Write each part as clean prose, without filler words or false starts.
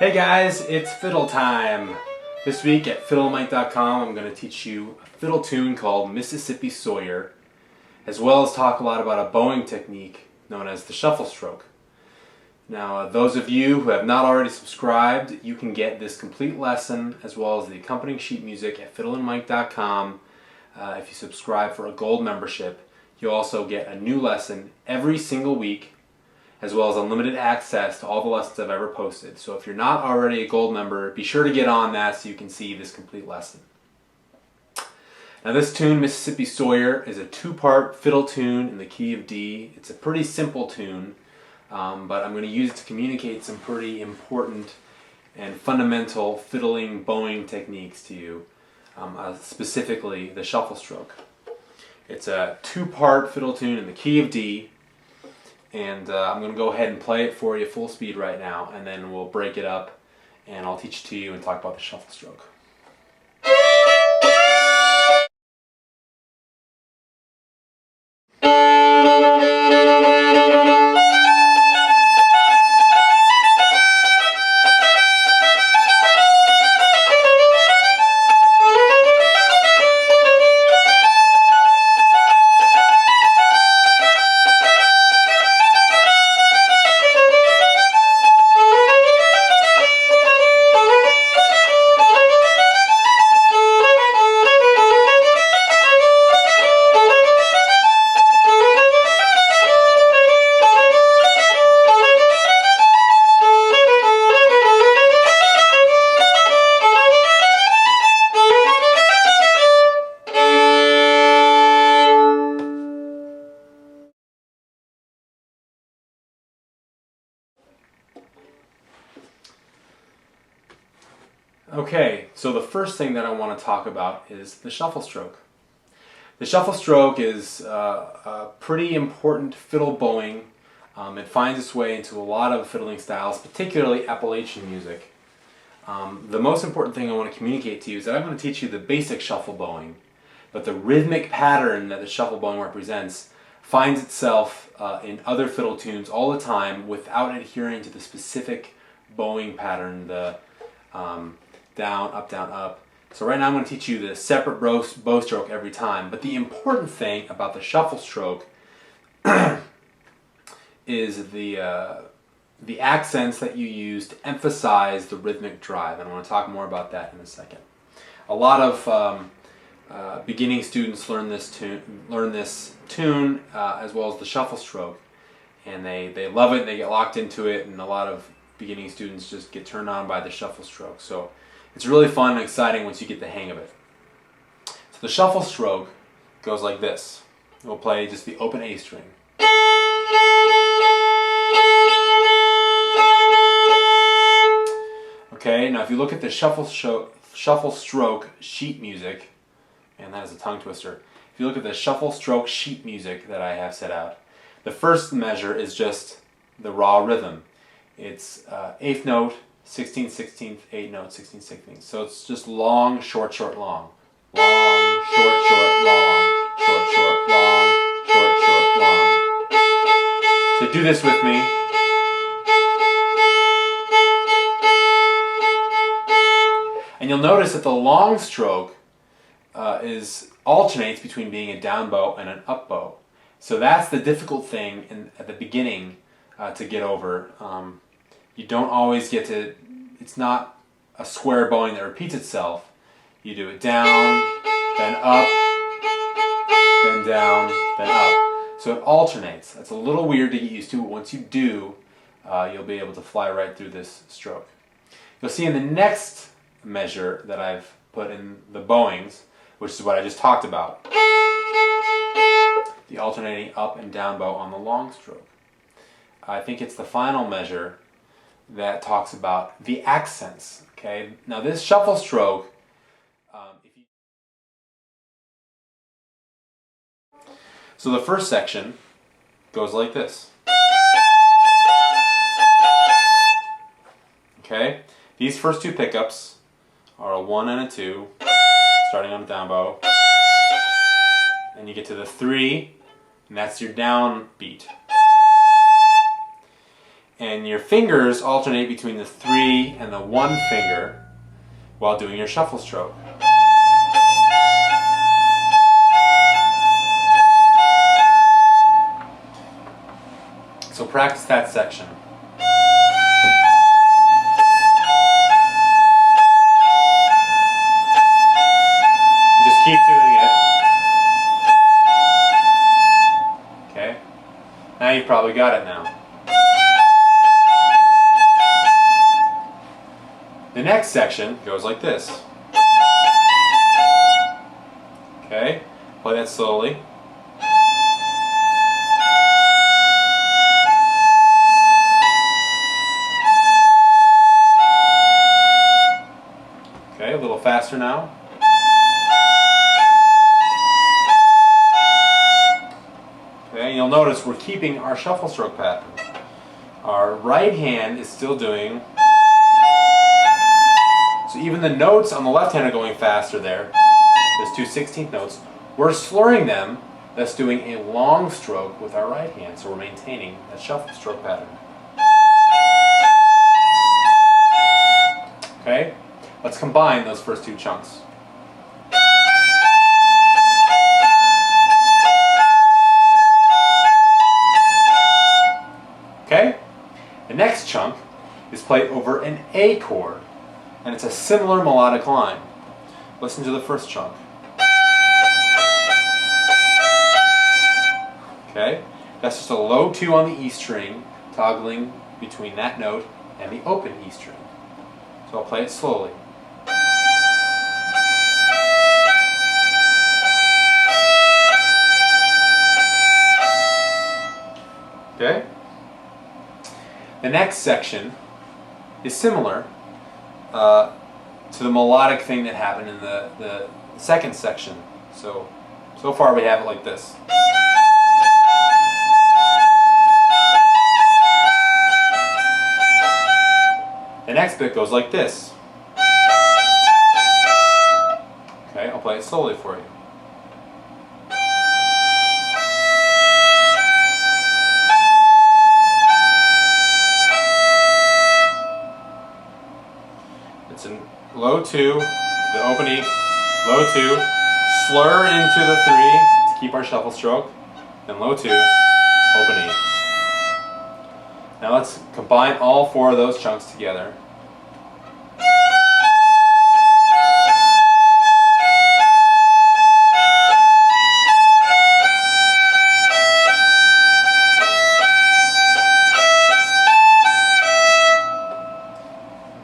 Hey guys, it's fiddle time! This week at fiddlemike.com I'm going to teach you a fiddle tune called Mississippi Sawyer, as well as talk a lot about a bowing technique known as the shuffle stroke. Now those of you who have not already subscribed, you can get this complete lesson as well as the accompanying sheet music at fiddlemike.com. If you subscribe for a gold membership, you'll also get a new lesson every single week, as well as unlimited access to all the lessons I've ever posted. So if you're not already a gold member, be sure to get on that so you can see this complete lesson. Now this tune, Mississippi Sawyer, is a two-part fiddle tune in the key of D. It's a pretty simple tune, but I'm going to use it to communicate some pretty important and fundamental fiddling, bowing techniques to you, specifically the shuffle stroke. It's a two-part fiddle tune in the key of D. And I'm going to go ahead and play it for you full speed right now, and then we'll break it up and I'll teach it to you and talk about the shuffle stroke. Okay, so the first thing that I want to talk about is the shuffle stroke. The shuffle stroke is a pretty important fiddle bowing. It finds its way into a lot of fiddling styles, particularly Appalachian music. The most important thing I want to communicate to you is that I'm going to teach you the basic shuffle bowing, but the rhythmic pattern that the shuffle bowing represents finds itself in other fiddle tunes all the time without adhering to the specific bowing pattern, the down, up. So right now I'm going to teach you the separate bow stroke every time. But the important thing about the shuffle stroke is the accents that you use to emphasize the rhythmic drive. And I want to talk more about that in a second. A lot of beginning students learn this tune as well as the shuffle stroke, and they love it. They get locked into it, and a lot of beginning students just get turned on by the shuffle stroke. So it's really fun and exciting once you get the hang of it. So the shuffle stroke goes like this. We'll play just the open A string. Okay, now if you look at the shuffle stroke sheet music, and that is a tongue twister. If you look at the shuffle stroke sheet music that I have set out, the first measure is just the raw rhythm. It's 8th note, 16th, 16th, 8th note, 16th, 16th. So it's just long, short, short, long. Long, short, short, long. Short, short, long. Short, short, long. So do this with me. And you'll notice that the long stroke alternates between being a down bow and an up bow. So that's the difficult thing at the beginning to get over. You don't always get to, it's not a square bowing that repeats itself. You do it down, then up, then down, then up. So it alternates. That's a little weird to get used to, but once you do, you'll be able to fly right through this stroke. You'll see in the next measure that I've put in the bowings, which is what I just talked about, the alternating up and down bow on the long stroke. I think it's the final measure that talks about the accents. Okay, now this shuffle stroke, so the first section goes like this. Okay, these first two pickups are a 1 and a 2, starting on the down bow, and you get to the 3, and that's your down beat. And your fingers alternate between the 3 and the 1 finger while doing your shuffle stroke. So practice that section. Just keep doing it. Okay? Now you've probably got it now. The next section goes like this. Okay? Play that slowly. Okay, a little faster now. Okay, you'll notice we're keeping our shuffle stroke pattern. Our right hand is still doing, so even the notes on the left hand are going faster there. Those 2 16th notes. We're slurring them, thus doing a long stroke with our right hand, so we're maintaining that shuffle stroke pattern. Okay, let's combine those first 2 chunks. Okay, the next chunk is played over an A chord, and it's a similar melodic line. Listen to the first chunk. Okay, that's just a low 2 on the E string, toggling between that note and the open E string. So I'll play it slowly. Okay? The next section is similar to the melodic thing that happened in the second section. So far we have it like this. The next bit goes like this. Okay, I'll play it slowly for you. It's in low 2 to the open E, low 2, slur into the 3 to keep our shuffle stroke, then low 2, open E. Now let's combine all 4 of those chunks together.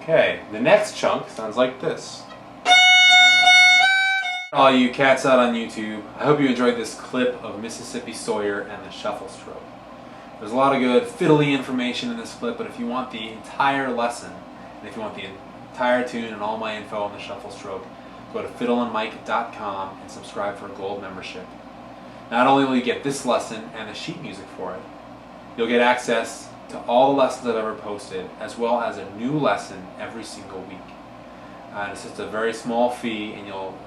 Okay, the next chunk sounds like this. All you cats out on YouTube, I hope you enjoyed this clip of Mississippi Sawyer and the shuffle stroke. There's a lot of good fiddly information in this clip, but if you want the entire lesson, and if you want the entire tune and all my info on the shuffle stroke, go to fiddleandmike.com and subscribe for a gold membership. Not only will you get this lesson and the sheet music for it, you'll get access to all the lessons I've ever posted, as well as a new lesson every single week. It's just a very small fee, and you'll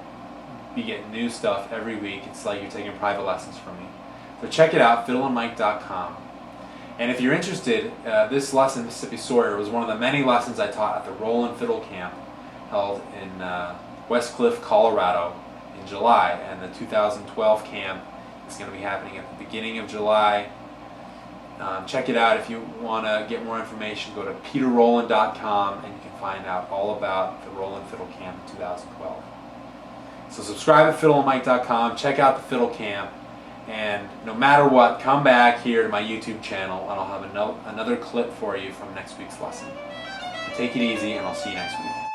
be getting new stuff every week. It's like you're taking private lessons from me. So check it out, fiddleandmike.com. And if you're interested, this lesson, Mississippi Sawyer, was one of the many lessons I taught at the Roll and Fiddle Camp held in West Cliff, Colorado in July. And the 2012 camp is going to be happening at the beginning of July. Check it out. If you want to get more information, go to peterrowland.com and you can find out all about the Roll and Fiddle Camp in 2012. So subscribe at fiddleandmike.com, check out the Fiddle Camp, and no matter what, come back here to my YouTube channel and I'll have another clip for you from next week's lesson. So take it easy, and I'll see you next week.